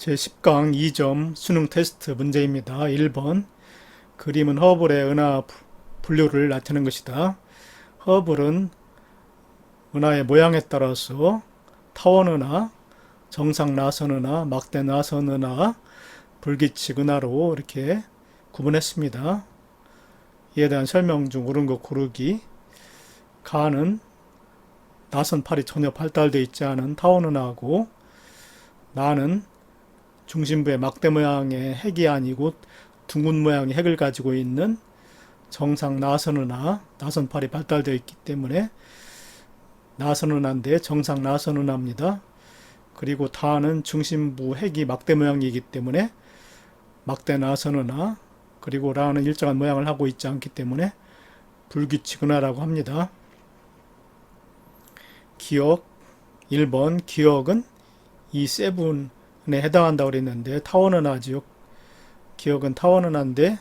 제10강 2점 수능 테스트 문제입니다. 1번 그림은 허블의 은하 분류를 나타내는 것이다. 허블은 은하의 모양에 따라서 타원은하, 정상 나선은하, 막대 나선은하, 불규칙 은하로 이렇게 구분했습니다. 이에 대한 설명 중 옳은 것 고르기. 가는 나선팔이 전혀 발달되어 있지 않은 타원은하고, 나는 중심부에 막대 모양의 핵이 아니고 둥근 모양의 핵을 가지고 있는 정상 나선은하, 나선팔이 발달되어 있기 때문에 나선은하인데 정상 나선은하입니다. 그리고 다는 중심부 핵이 막대 모양이기 때문에 막대 나선은하, 그리고 라는 일정한 모양을 하고 있지 않기 때문에 불규칙 은하라고 합니다. 기억 1번 기억은 이 세븐에 해당한다고 그랬는데 타원은하지요. 기억은 타원은하인데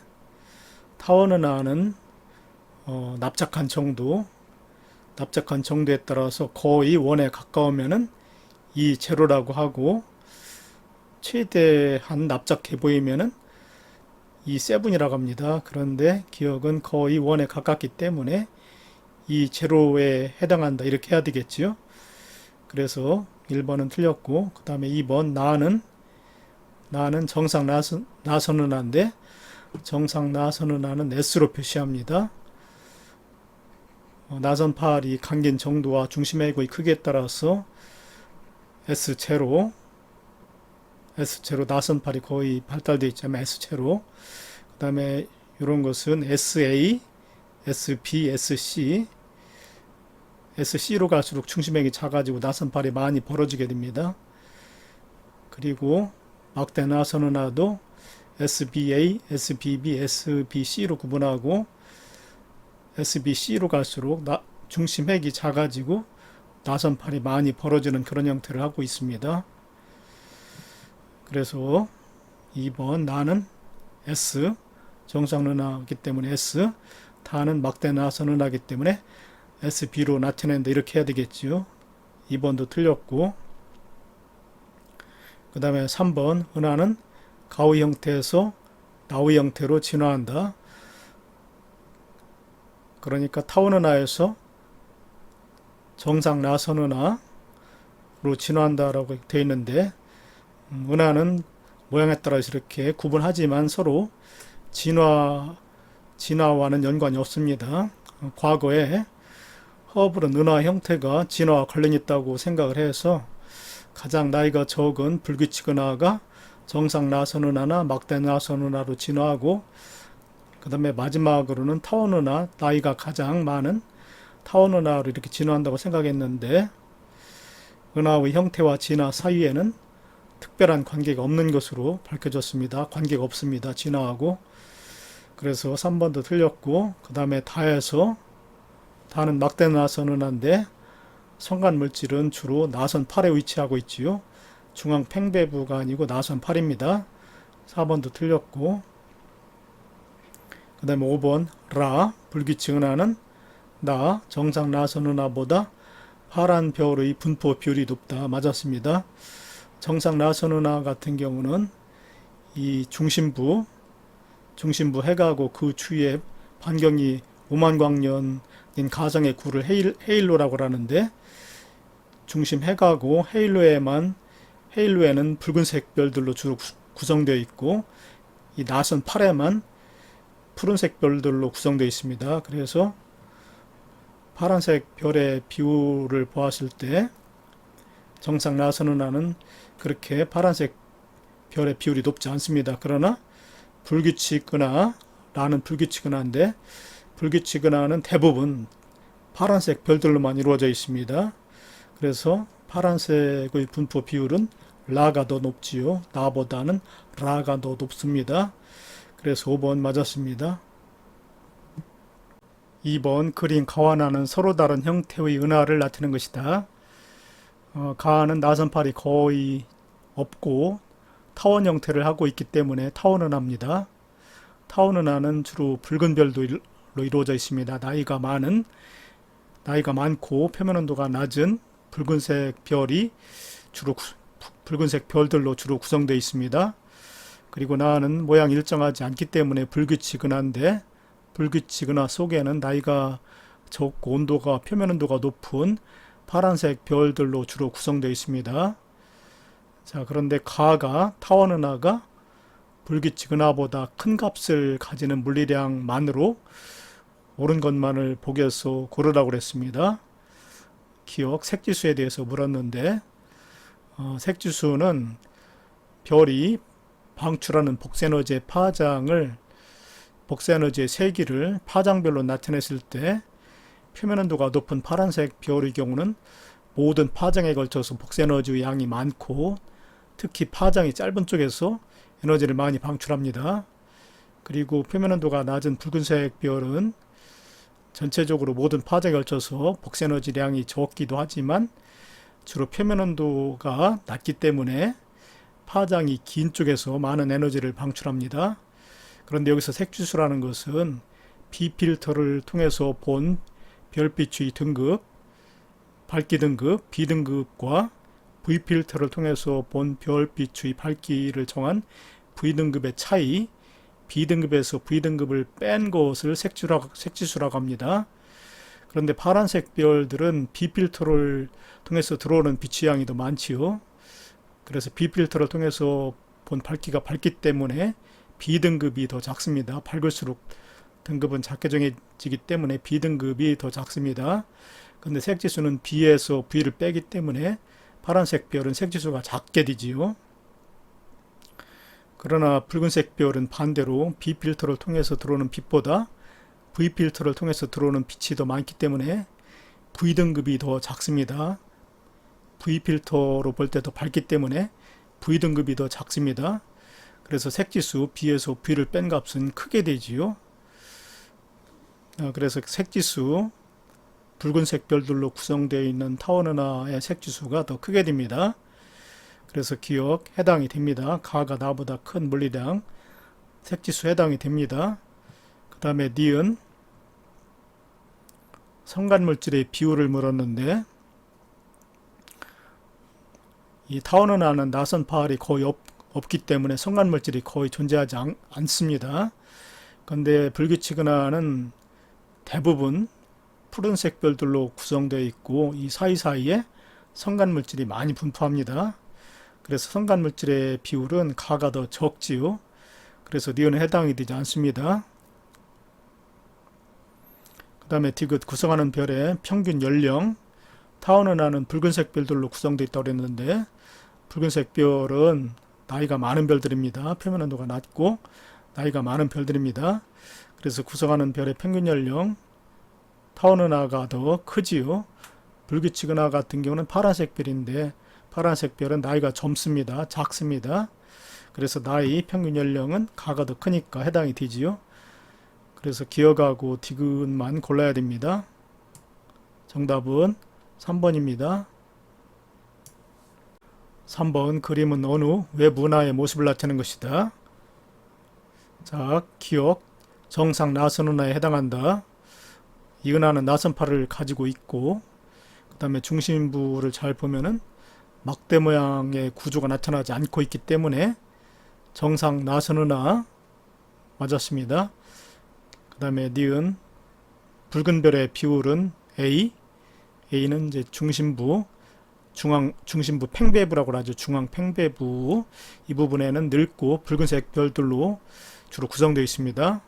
타원은하는 납작한 정도에 따라서 거의 원에 가까우면은 이 제로라고 하고, 최대한 납작해 보이면은 이 세븐이라고 합니다. 그런데 기억은 거의 원에 가깝기 때문에 이 제로에 해당한다 이렇게 해야 되겠지요. 그래서 1번은 틀렸고, 그 다음에 2번 나는 정상 나선은하인데 정상 나선은하는 S로 표시합니다. 나선팔이 감긴 정도와 중심의 크기에 따라서 S제로 나선팔이 거의 발달되어 있자면 S제로, 그 다음에 이런 것은 SA, SB, SC로 갈수록 중심액이 작아지고 나선팔이 많이 벌어지게 됩니다. 그리고 막대 나선은하도 SBA, SBB, SBC로 구분하고, SBC로 갈수록 중심핵이 작아지고 나선팔이 많이 벌어지는 그런 형태를 하고 있습니다. 그래서 2번 나는 S, 정상은하이기 때문에 S, 다는 막대 나선은하이기 때문에 SB로 나타낸다 이렇게 해야 되겠지요. 2번도 틀렸고, 그 다음에 3번 은하는 가우 형태에서 나우 형태로 진화한다. 그러니까 타원은하에서 정상 나선은하로 진화한다라고 되어 있는데, 은하는 모양에 따라서 이렇게 구분하지만 서로 진화와는 연관이 없습니다. 과거에 허블은 은하 형태가 진화와 관련이 있다고 생각을 해서 가장 나이가 적은 불규칙 은하가 정상 나선은하나 막대 나선은하로 진화하고, 그 다음에 마지막으로는 타원은하, 나이가 가장 많은 타원은하로 이렇게 진화한다고 생각했는데, 은하의 형태와 진화 사이에는 특별한 관계가 없는 것으로 밝혀졌습니다. 관계가 없습니다. 진화하고. 그래서 3번도 틀렸고, 그 다음에 다는 막대 나선은하인데 성간 물질은 주로 나선팔에 위치하고 있지요. 중앙 팽배부가 아니고 나선팔입니다. 4번도 틀렸고, 그 다음에 5번 불규칙 은하는 정상 나선은하보다 파란 별의 분포 비율이 높다. 맞았습니다. 정상 나선은하 같은 경우는 이 중심부 핵하고 그 주위에 반경이 5만 광년인 가정의 구를 헤일로라고 하는데, 중심 핵하고 헤일로에는 붉은색 별들로 주로 구성되어 있고, 이 나선 팔에만 푸른색 별들로 구성되어 있습니다. 그래서 파란색 별의 비율을 보았을 때 정상 나선은하는 그렇게 파란색 별의 비율이 높지 않습니다. 그러나 불규칙 은하라는 불규칙 은하인데, 불규칙 은하는 대부분 파란색 별들로만 이루어져 있습니다. 그래서 파란색의 분포 비율은 라가 더 높지요. 나보다는 라가 더 높습니다. 그래서 5번 맞았습니다. 2번 그린 가와 나는 서로 다른 형태의 은하를 나타내는 것이다. 가는 나선팔이 거의 없고 타원 형태를 하고 있기 때문에 타원은하입니다. 타원은하는 주로 붉은 별들로 이루어져 있습니다. 나이가 많고 표면 온도가 낮은 붉은색 별이 주로 붉은색 별들로 주로 구성되어 있습니다. 그리고 나는 모양이 일정하지 않기 때문에 불규칙은한데, 불규칙은하 속에는 나이가 적고 온도가 표면 온도가 높은 파란색 별들로 주로 구성되어 있습니다. 자, 그런데 타원은하가 불규칙은하보다 큰 값을 가지는 물리량만으로 옳은 것만을 보기에서 고르라고 그랬습니다. 색지수에 대해서 물었는데, 색지수는 별이 방출하는 복사에너지의 복사에너지의 세기를 파장별로 나타냈을 때 표면 온도가 높은 파란색 별의 경우는 모든 파장에 걸쳐서 복사에너지의 양이 많고, 특히 파장이 짧은 쪽에서 에너지를 많이 방출합니다. 그리고 표면 온도가 낮은 붉은색 별은 전체적으로 모든 파장에 걸쳐서 복사에너지량이 적기도 하지만 주로 표면 온도가 낮기 때문에 파장이 긴 쪽에서 많은 에너지를 방출합니다. 그런데 여기서 색지수라는 것은 B필터를 통해서 본 별빛의 등급, 밝기 등급, B등급과 V필터를 통해서 본 별빛의 밝기를 정한 V등급의 차이, B등급에서 V등급을 뺀 것을 색지수라고 합니다. 그런데 파란색 별들은 B필터를 통해서 들어오는 빛의 양이 더 많지요. 그래서 B필터를 통해서 본 밝기가 밝기 때문에 B등급이 더 작습니다. 밝을수록 등급은 작게 정해지기 때문에 B등급이 더 작습니다. 그런데 색지수는 B에서 V를 빼기 때문에 파란색 별은 색지수가 작게 되지요. 그러나 붉은색 별은 반대로 B필터를 통해서 들어오는 빛보다 V필터를 통해서 들어오는 빛이 더 많기 때문에 V등급이 더 작습니다. V필터로 볼 때 더 밝기 때문에 V등급이 더 작습니다. 그래서 색지수 B에서 V를 뺀 값은 크게 되지요. 그래서 색지수, 붉은색 별들로 구성되어 있는 타원은하의 색지수가 더 크게 됩니다. 그래서 해당이 됩니다. 가가 나보다 큰 물리량, 색지수 해당이 됩니다. 그 다음에 니은, 성간물질의 비율을 물었는데, 이 타원은하는 나선파알이 거의 없기 때문에 성간물질이 거의 존재하지 않습니다. 그런데 불규칙은하는 대부분 푸른색 별들로 구성되어 있고, 이 사이사이에 성간물질이 많이 분포합니다. 그래서 성간물질의 비율은 가가 더 적지요. 그래서 니은은 해당이 되지 않습니다. 그 다음에 디귿, 구성하는 별의 평균 연령, 타원은하는 붉은색 별들로 구성되어 있다고 그랬는데, 붉은색 별은 나이가 많은 별들입니다. 표면 온도가 낮고 나이가 많은 별들입니다. 그래서 구성하는 별의 평균 연령, 타원은하가 더 크지요. 불규칙은하 같은 경우는 파란색 별인데, 파란색 별은 나이가 젊습니다. 작습니다. 그래서 나이 평균 연령은 가가 더 크니까 해당이 되지요. 그래서 기억하고 디귿만 골라야 됩니다. 정답은 3번입니다. 3번, 그림은 어느 외부 은하의 모습을 나타내는 것이다. 자, 정상 나선 은하에 해당한다. 이 은하는 나선파를 가지고 있고, 그 다음에 중심부를 잘 보면은 막대 모양의 구조가 나타나지 않고 있기 때문에 정상 나선 은하 맞았습니다. 그 다음에 니은, 붉은 별의 비율은 A는 이제 중심부 팽배부라고 하죠. 중앙 팽배부. 이 부분에는 늙고 붉은색 별들로 주로 구성되어 있습니다.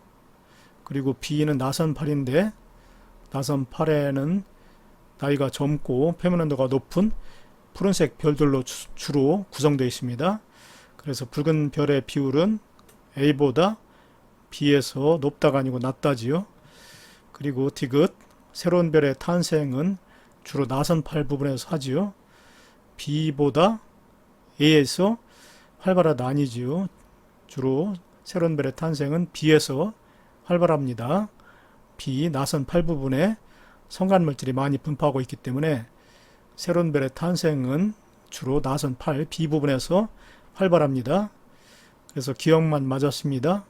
그리고 B는 나선팔인데, 나선팔에는 나이가 젊고 표면 온도가 높은 푸른색 별들로 주로 구성되어 있습니다. 그래서 붉은 별의 비율은 A보다 B에서 높다가 아니고 낮다지요. 그리고 디귿, 새로운 별의 탄생은 주로 나선팔 부분에서 하지요. B보다 A에서 활발하다 아니지요. 주로 새로운 별의 탄생은 B에서 활발합니다. B, 나선팔 부분에 성간물질이 많이 분포하고 있기 때문에 새로운 별의 탄생은 주로 나선팔 B 부분에서 활발합니다. 그래서 기억만 맞았습니다.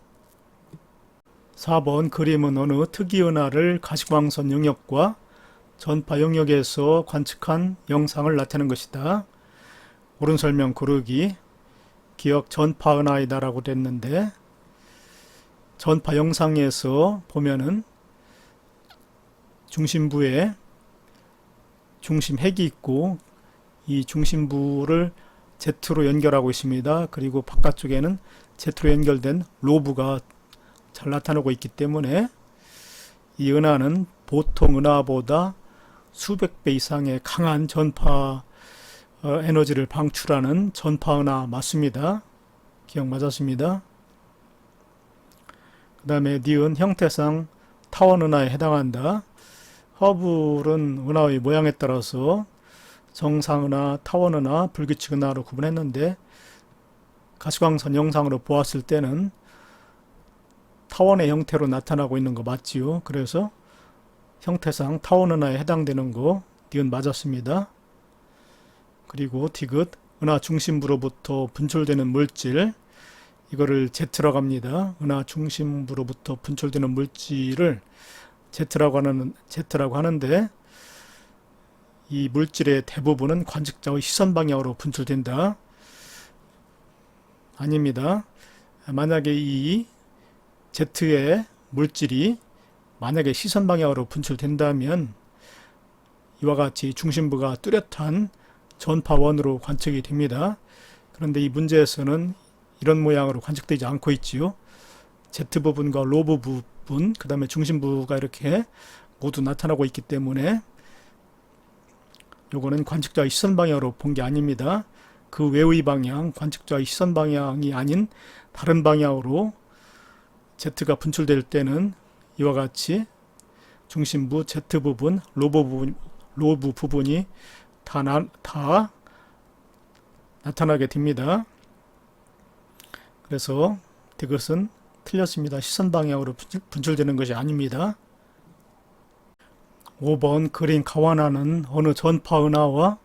4번, 그림은 어느 특이은하를 가시광선 영역과 전파 영역에서 관측한 영상을 나타내는 것이다. 옳은 설명 고르기 기억 전파 은하이다라고 됐는데, 전파 영상에서 보면은 중심부에 중심 핵이 있고 이 중심부를 Z로 연결하고 있습니다. 그리고 바깥쪽에는 Z로 연결된 로브가 잘 나타나고 있기 때문에 이 은하는 보통 은하보다 수백 배 이상의 강한 전파 에너지를 방출하는 전파 은하 맞습니다. 기억 맞았습니다. 그 다음에 니은 형태상 타원 은하에 해당한다. 허블은 은하의 모양에 따라서 정상 은하, 타원 은하, 불규칙 은하로 구분했는데, 가시광선 영상으로 보았을 때는 타원의 형태로 나타나고 있는 거 맞지요. 그래서 형태상 타원 은하에 해당되는 거 니은 맞았습니다. 그리고 디귿 은하 중심부로부터 분출되는 물질, 이거를 Z라고 합니다. 은하 중심부로부터 분출되는 물질을 Z라고 하는데, 이 물질의 대부분은 관측자의 시선 방향으로 분출된다. 아닙니다. 만약에 이 Z의 물질이 만약에 시선 방향으로 분출된다면 이와 같이 중심부가 뚜렷한 전파원으로 관측이 됩니다. 그런데 이 문제에서는 이런 모양으로 관측되지 않고 있지요. Z 부분과 로브 부분, 그 다음에 중심부가 이렇게 모두 나타나고 있기 때문에 요거는 관측자의 시선 방향으로 본 게 아닙니다. 그 외의 방향, 관측자의 시선 방향이 아닌 다른 방향으로 Z가 분출될 때는 이와 같이 중심부, Z 부분, 로브 부분이 다 나타나게 됩니다. 그래서 이것은 틀렸습니다. 시선 방향으로 분출되는 것이 아닙니다. 5번 그린 가완하는 어느 전파 은하와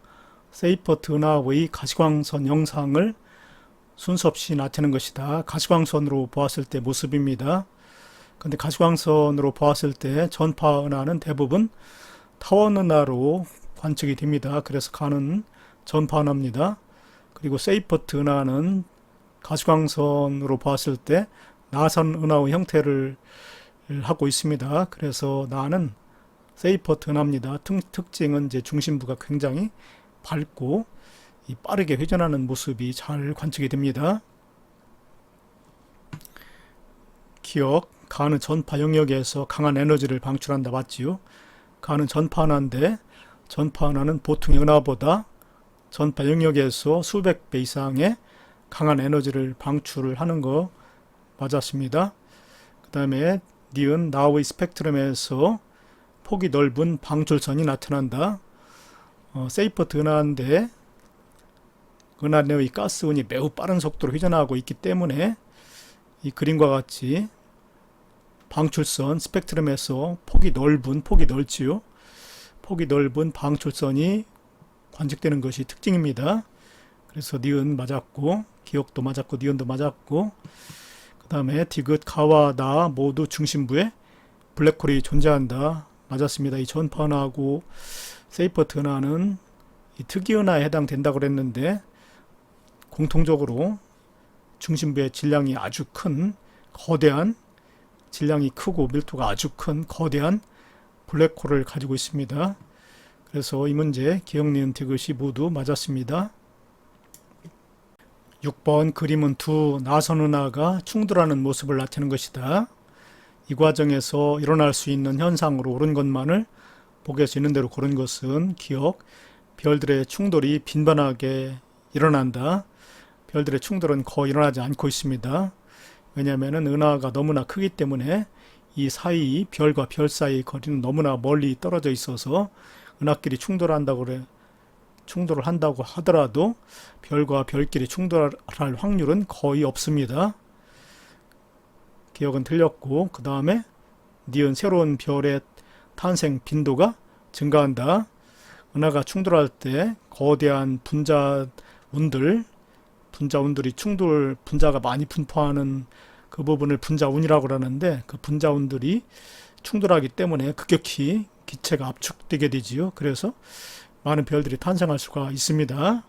세이퍼트 은하의 가시광선 영상을 순서 없이 나타내는 것이다. 가시광선으로 보았을 때 모습입니다. 근데 가시광선으로 보았을 때 전파 은하는 대부분 타원 은하로 관측이 됩니다. 그래서 가는 전파 은하입니다. 그리고 세이퍼트 은하는 가시광선으로 보았을 때 나선 은하의 형태를 하고 있습니다. 그래서 나는 세이퍼트 은하입니다. 특징은 이제 중심부가 굉장히 밝고 빠르게 회전하는 모습이 잘 관측이 됩니다. 기억, 가는 전파 영역에서 강한 에너지를 방출한다 맞지요? 가는 전파 은하인데 전파 은하는 보통 은하보다 전파 영역에서 수백 배 이상의 강한 에너지를 방출을 하는 거 맞았습니다. 그 다음에 니은 나의 스펙트럼에서 폭이 넓은 방출선이 나타난다. 세이퍼트 은하인데 은하 내의 가스운이 매우 빠른 속도로 회전하고 있기 때문에 이 그림과 같이 방출선 스펙트럼에서 폭이 넓지요. 폭이 넓은 방출선이 관측되는 것이 특징입니다. 그래서 니은 맞았고, 기억도 맞았고, 니은도 맞았고, 그 다음에 디귿, 가와 나 모두 중심부에 블랙홀이 존재한다. 맞았습니다. 이 전파 은하하고 세이퍼트 은하는 이 특이 은하에 해당된다고 그랬는데, 공통적으로 중심부의 질량이 아주 큰 거대한, 질량이 크고 밀도가 아주 큰 거대한 블랙홀을 가지고 있습니다. 그래서 이 문제 기억, 니은, 디귿이 모두 맞았습니다. 6번 그림은 두 나선 은하가 충돌하는 모습을 나타내는 것이다. 이 과정에서 일어날 수 있는 현상으로 옳은 것만을 보기에서 있는 대로 고른 것은 기억, 별들의 충돌이 빈번하게 일어난다. 별들의 충돌은 거의 일어나지 않고 있습니다. 왜냐하면 은하가 너무나 크기 때문에 이 사이, 별과 별 사이 거리는 너무나 멀리 떨어져 있어서 은하끼리 충돌을 한다고 하더라도 별과 별끼리 충돌할 확률은 거의 없습니다. 기억은 틀렸고, 그 다음에 니은 새로운 별의 탄생 빈도가 증가한다. 은하가 충돌할 때 거대한 분자운들이 분자가 많이 분포하는 그 부분을 분자운이라고 그러는데, 그 분자운들이 충돌하기 때문에 급격히 기체가 압축되게 되지요. 그래서 많은 별들이 탄생할 수가 있습니다.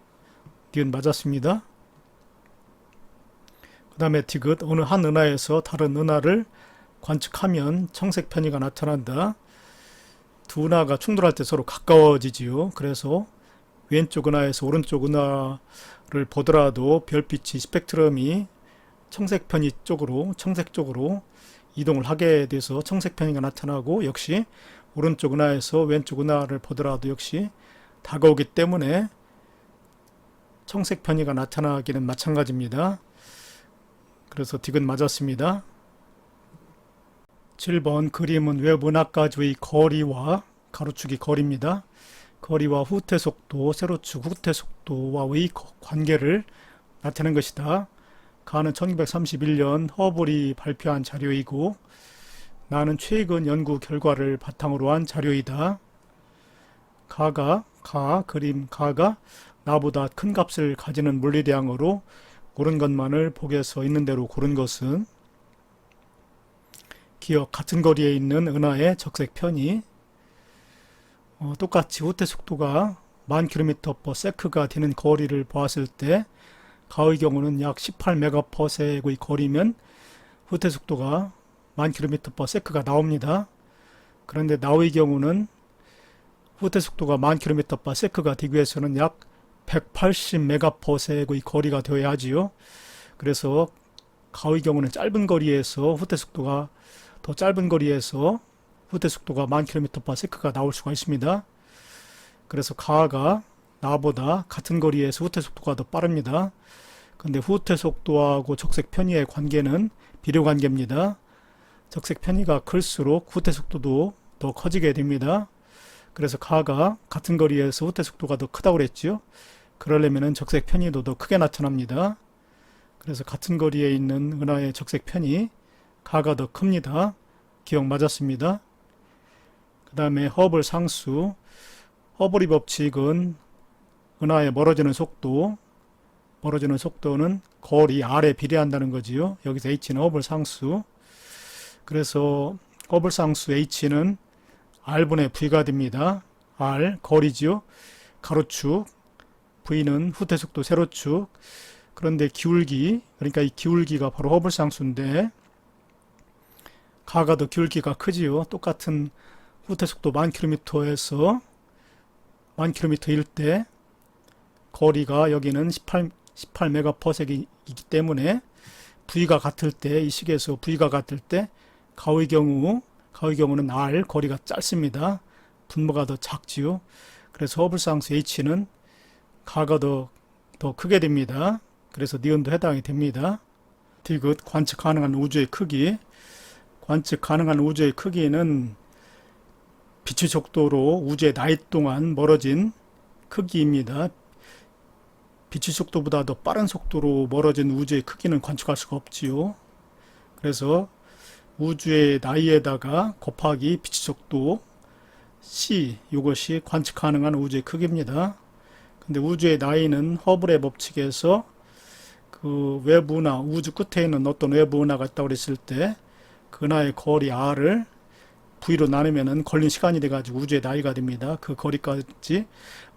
니은 맞았습니다. 그 다음에 디귿 어느 한 은하에서 다른 은하를 관측하면 청색 편의가 나타난다. 두 은하가 충돌할 때 서로 가까워지지요. 그래서 왼쪽 은하에서 오른쪽 은하를 보더라도 별빛이 스펙트럼이 청색 편의 쪽으로 청색 쪽으로 이동을 하게 돼서 청색 편의가 나타나고, 역시 오른쪽 은하에서 왼쪽 은하를 보더라도 역시 다가오기 때문에 청색 편의가 나타나기는 마찬가지입니다. 그래서 디귿 맞았습니다. 7번 그림은 외부 은하까지의 거리와 가로축이 거리입니다. 거리와 후퇴 속도, 세로축 후퇴 속도와의 관계를 나타낸 것이다. 가는 1931년 허블이 발표한 자료이고 나는 최근 연구 결과를 바탕으로 한 자료이다. 그림 가가 나보다 큰 값을 가지는 물리량으로 고른 것만을 복에서 있는 대로 고른 것은 기억 같은 거리에 있는 은하의 적색 편이 똑같이 후퇴 속도가 1000km/s가 되는 거리를 보았을 때 가의 경우는 약 18메가퍼섹의 거리면 후퇴 속도가 1000km/s가 나옵니다. 그런데 나의 경우는 후퇴 속도가 1000km/s가 되기 위해서는 약 180메가퍼섹의 거리가 되어야 하지요. 그래서 가의 경우는 짧은 거리에서 후퇴 속도가 더 짧은 거리에서 후퇴 속도가 1000km/s가 나올 수가 있습니다. 그래서 가가 나보다 같은 거리에서 후퇴 속도가 더 빠릅니다. 근데 후퇴 속도하고 적색 편의의 관계는 비례 관계입니다. 적색 편의가 클수록 후퇴 속도도 더 커지게 됩니다. 그래서 가가 같은 거리에서 후퇴 속도가 더 크다고 그랬죠. 그러려면 적색 편의도 더 크게 나타납니다. 그래서 같은 거리에 있는 은하의 적색 편의 가가 더 큽니다. 기억 맞았습니다. 그 다음에 허블 상수. 허블의 법칙은 은하의 멀어지는 속도는 거리 R에 비례한다는 거지요. 여기서 H는 허블 상수. 그래서 허블 상수 H는 R분의 V가 됩니다. R, 거리지요. 가로축. V는 후퇴 속도 세로축. 그런데 기울기, 그러니까 이 기울기가 바로 허블 상수인데 가가 더 기울기가 크지요. 똑같은 후퇴 속도 1000km에서 1000km일 때 거리가 여기는 18메가퍼섹이기 때문에 V가 같을 때, 이 식에서 V가 같을 때 가의 경우는 R, 거리가 짧습니다. 분모가 더 작지요. 그래서 허블 상수 H는 가가 더 크게 됩니다. 그래서 니은도 해당이 됩니다. 디귿 관측 가능한 우주의 크기. 관측 가능한 우주의 크기는 빛의 속도로 우주의 나이 동안 멀어진 크기입니다. 빛의 속도보다 더 빠른 속도로 멀어진 우주의 크기는 관측할 수가 없지요. 그래서 우주의 나이에다가 곱하기 빛의 속도 C, 이것이 관측 가능한 우주의 크기입니다. 근데 우주의 나이는 허블의 법칙에서 그 외부 은하, 우주 끝에 있는 어떤 외부 은하가 있다고 그랬을 때 그 은하의 거리 R을 V로 나누면은 걸린 시간이 돼가지고 우주의 나이가 됩니다. 그 거리까지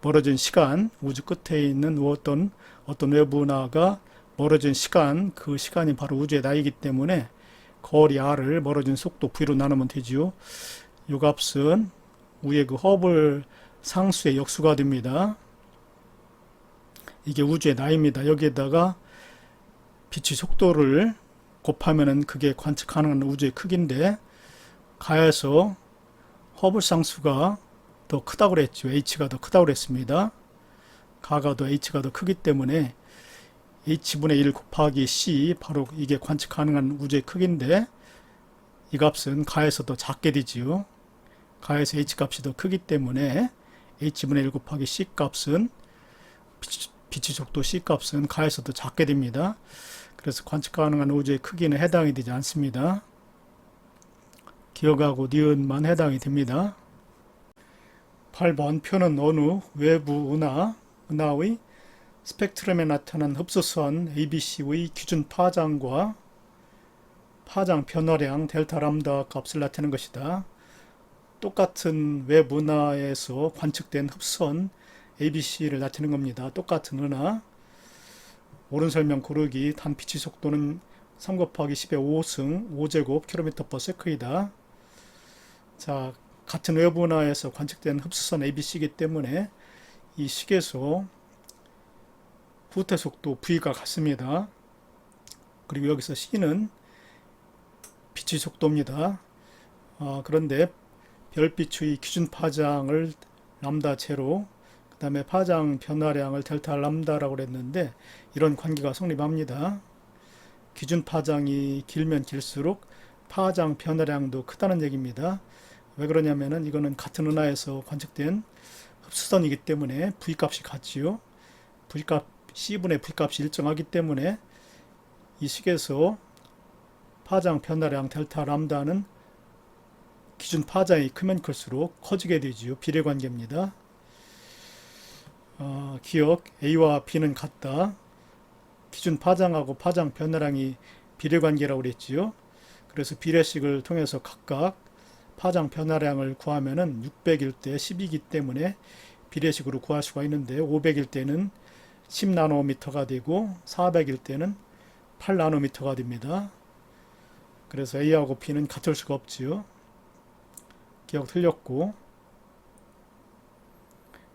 멀어진 시간, 우주 끝에 있는 어떤 외부 은하가 멀어진 시간, 그 시간이 바로 우주의 나이기 때문에 거리 R을 멀어진 속도 V로 나누면 되지요. 이 값은 위에 그 허블 상수의 역수가 됩니다. 이게 우주의 나이입니다. 여기에다가 빛의 속도를 곱하면은 그게 관측 가능한 우주의 크기인데 가에서 허블 상수가 더 크다고 그랬죠. H가 더 크다고 그랬습니다. 가가 더 H가 더 크기 때문에 H분의 1 곱하기 C, 바로 이게 관측 가능한 우주의 크기인데 이 값은 가에서 더 작게 되지요. 가에서 H 값이 더 크기 때문에 H분의 1 곱하기 C 값은 빛의 속도 C 값은 가에서 더 작게 됩니다. 그래서 관측 가능한 우주의 크기는 해당이 되지 않습니다. 기억하고 니은만 해당이 됩니다. 8번 표는 어느 외부 은하의 스펙트럼에 나타난 흡수선 ABC의 기준 파장과 파장 변화량 델타 람다 값을 나타내는 것이다. 똑같은 외부 은하에서 관측된 흡수선 ABC를 나타내는 겁니다. 똑같은 은하, 옳은 설명 고르기 단 빛의 속도는 3 곱하기 10의 5승 5제곱 km/s이다. 자, 같은 외부나에서 관측된 흡수선 ABC이기 때문에 이 식에서 후퇴 속도 V가 같습니다. 그리고 여기서 C는 빛의 속도입니다. 그런데 별빛의 기준 파장을 람다 제로, 그 다음에 파장 변화량을 델타 람다라고 그랬는데 이런 관계가 성립합니다. 기준 파장이 길면 길수록 파장 변화량도 크다는 얘기입니다. 왜 그러냐면은 이거는 같은 은하에서 관측된 흡수선이기 때문에 V값이 같지요. V값, C분의 V값이 일정하기 때문에 이 식에서 파장 변화량 델타 람다는 기준 파장이 크면 클수록 커지게 되지요. 비례관계입니다. 기억 A와 B는 같다. 기준 파장하고 파장 변화량이 비례관계라고 그랬지요. 그래서 비례식을 통해서 각각 파장 변화량을 구하면은 600일 때 10이기 때문에 비례식으로 구할 수가 있는데 500일 때는 10나노미터가 되고 400일 때는 8나노미터가 됩니다. 그래서 A하고 B는 같을 수가 없지요. 기억 틀렸고,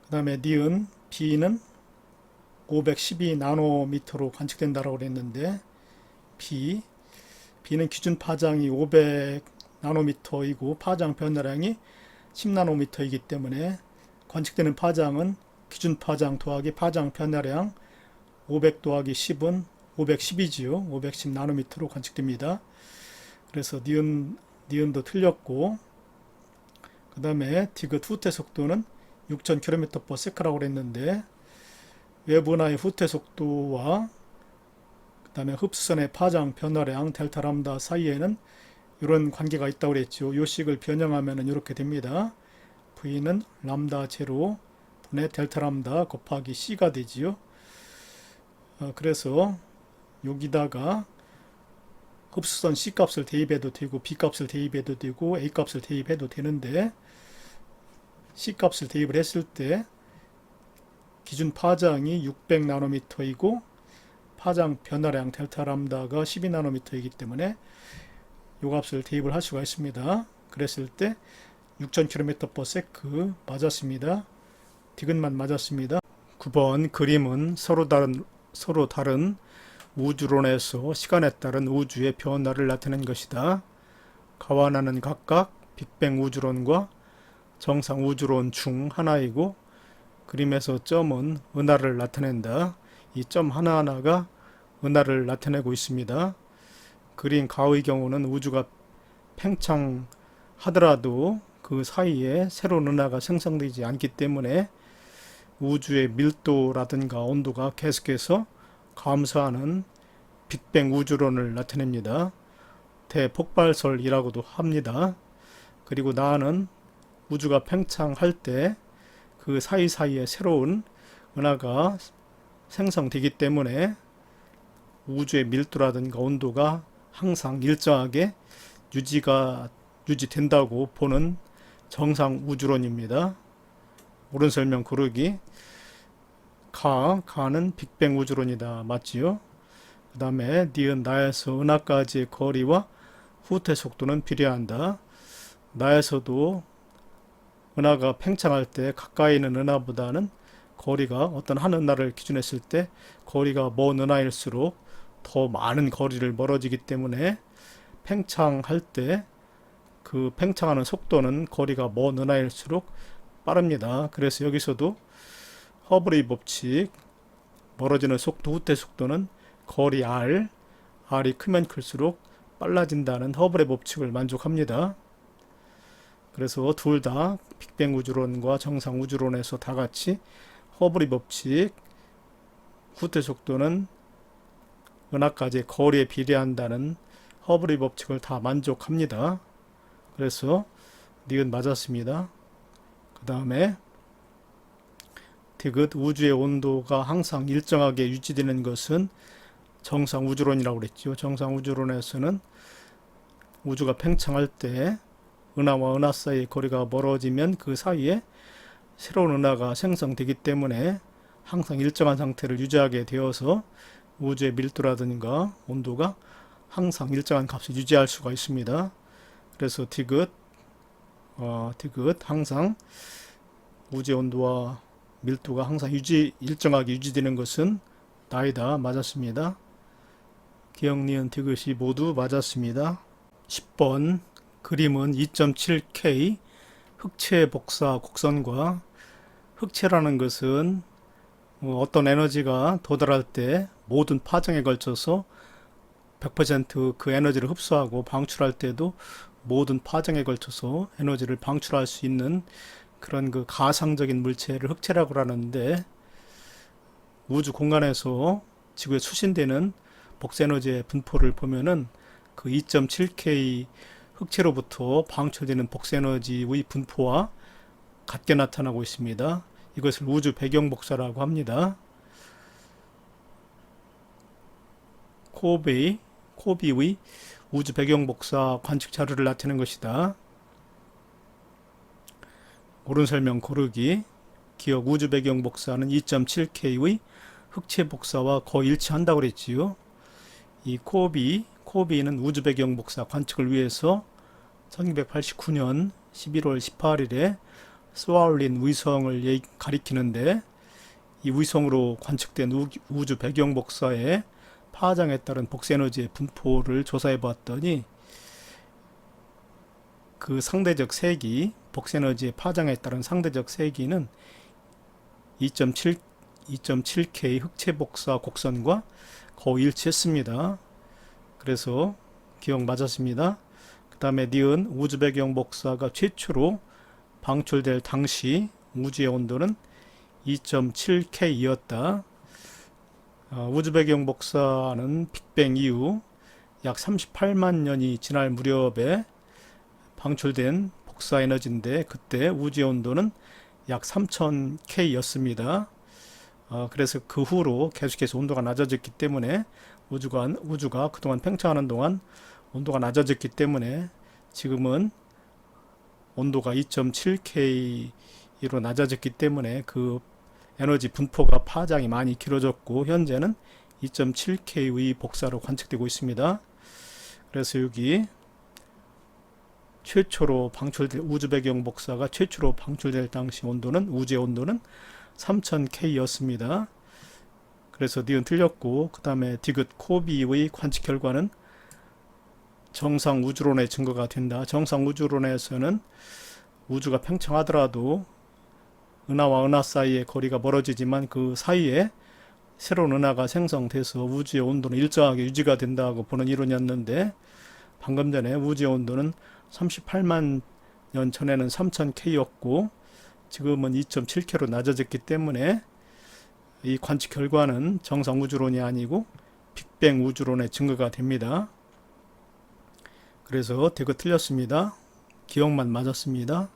그 다음에 니은 B는 512나노미터로 관측된다라고 그랬는데 B는 기준 파장이 500나노미터이고 파장 변화량이 10나노미터이기 때문에 관측되는 파장은 기준 파장 더하기 파장 변화량 500 더하기 10은 510이지요. 510나노미터로 관측됩니다. 그래서 니은도 틀렸고, 그 다음에 디귿 후퇴 속도는 6000km/s라고 그랬는데 외부나의 후퇴 속도와 그 다음에 흡수선의 파장 변화량 델타 람다 사이에는 이런 관계가 있다고 그랬죠. 요 식을 변형하면 이렇게 됩니다. V는 람다 제로 분의 델타 람다 곱하기 C가 되지요. 그래서 여기다가 흡수선 C값을 대입해도 되고 B값을 대입해도 되고 A값을 대입해도 되는데 C값을 대입을 했을 때 기준 파장이 600나노미터이고 파장 변화량 델타 람다가 12나노미터이기 때문에 이 값을 대입을 할 수가 있습니다. 그랬을 때 6000km/s 맞았습니다. 디귿만 맞았습니다. 9번 그림은 서로 다른 우주론에서 시간에 따른 우주의 변화를 나타낸 것이다. 가와나는 각각 빅뱅 우주론과 정상 우주론 중 하나이고 그림에서 점은 은하를 나타낸다. 이 점 하나하나가 은하를 나타내고 있습니다. 그림 가의 경우는 우주가 팽창하더라도 그 사이에 새로운 은하가 생성되지 않기 때문에 우주의 밀도라든가 온도가 계속해서 감소하는 빅뱅 우주론을 나타냅니다. 대폭발설이라고도 합니다. 그리고 나는 우주가 팽창할 때 그 사이사이에 새로운 은하가 생성되기 때문에 우주의 밀도라든가 온도가 항상 일정하게 유지된다고 보는 정상 우주론입니다. 옳은 설명 고르기. 가는 빅뱅 우주론이다. 맞지요? 그 다음에 니은 나에서 은하까지의 거리와 후퇴 속도는 비례한다. 나에서도 은하가 팽창할 때 가까이 있는 은하보다는 거리가 어떤 한 은하를 기준했을 때 거리가 먼 은하일수록 더 많은 거리를 멀어지기 때문에 팽창할 때 그 팽창하는 속도는 거리가 먼 은하일수록 빠릅니다. 그래서 여기서도 허블의 법칙, 멀어지는 속도, 후퇴 속도는 거리 R이 크면 클수록 빨라진다는 허블의 법칙을 만족합니다. 그래서 둘 다 빅뱅 우주론과 정상 우주론에서 다 같이 허블의 법칙, 후퇴 속도는 은하까지의 거리에 비례한다는 허블의 법칙을 다 만족합니다. 그래서 니은 맞았습니다. 그 다음에 디귿 우주의 온도가 항상 일정하게 유지되는 것은 정상 우주론이라고 그랬죠. 정상 우주론에서는 우주가 팽창할 때 은하와 은하 사이의 거리가 멀어지면 그 사이에 새로운 은하가 생성되기 때문에 항상 일정한 상태를 유지하게 되어서 우주의 밀도라든가 온도가 항상 일정한 값을 유지할 수가 있습니다. 그래서 디귿 항상 우주의 온도와 밀도가 항상 일정하게 유지되는 것은 나이다. 맞았습니다. 기역, 니은, 디귿이 모두 맞았습니다. 10번 그림은 2.7K 흑체 복사 곡선과 흑체라는 것은 어떤 에너지가 도달할 때 모든 파장에 걸쳐서 100%그 에너지를 흡수하고 방출할 때도 모든 파장에 걸쳐서 에너지를 방출할 수 있는 그런 그 가상적인 물체를 흑체라고 하는데, 우주 공간에서 지구에 수신되는 복사에너지의 분포를 보면은 그 2.7K 흑체로부터 방출되는 복사에너지의 분포와 같게 나타나고 있습니다. 이것을 우주 배경 복사라고 합니다. 코비의 우주 배경 복사 관측 자료를 나타내는 것이다. 옳은 설명 고르기. 기억 우주 배경 복사는 2.7K의 흑체 복사와 거의 일치한다고 그랬지요. 이 코비는 우주 배경 복사 관측을 위해서 1989년 11월 18일에 쏘아올린 위성을 가리키는데, 이 위성으로 관측된 우주 배경 복사의 파장에 따른 복사에너지의 분포를 조사해 봤더니 그 상대적 세기, 복사에너지의 파장에 따른 상대적 세기는 2.7K 흑체 복사 곡선과 거의 일치했습니다. 그래서 기억 맞았습니다. 그 다음에 니은 우주 배경 복사가 최초로 방출될 당시 우주의 온도는 2.7K이었다. 우주 배경 복사는 빅뱅 이후 약 38만 년이 지날 무렵에 방출된 복사 에너지인데, 그때 우주의 온도는 약 3000K였습니다. 그래서 그 후로 계속해서 온도가 낮아졌기 때문에 우주가 그동안 팽창하는 동안 온도가 낮아졌기 때문에 지금은 온도가 2.7K로 낮아졌기 때문에 그 에너지 분포가 파장이 많이 길어졌고, 현재는 2.7K의 복사로 관측되고 있습니다. 그래서 여기 최초로 방출될 우주 배경 복사가 최초로 방출될 당시 온도는 우주의 온도는 3000K였습니다. 그래서 니은 틀렸고, 그 다음에 디귿 코비의 관측 결과는 정상 우주론의 증거가 된다. 정상 우주론에서는 우주가 팽창하더라도 은하와 은하 사이의 거리가 멀어지지만 그 사이에 새로운 은하가 생성돼서 우주의 온도는 일정하게 유지가 된다고 보는 이론이었는데, 방금 전에 우주의 온도는 38만 년 전에는 3000K였고 지금은 2.7K로 낮아졌기 때문에 이 관측 결과는 정상 우주론이 아니고 빅뱅 우주론의 증거가 됩니다. 그래서 대거 틀렸습니다. 기억만 맞았습니다.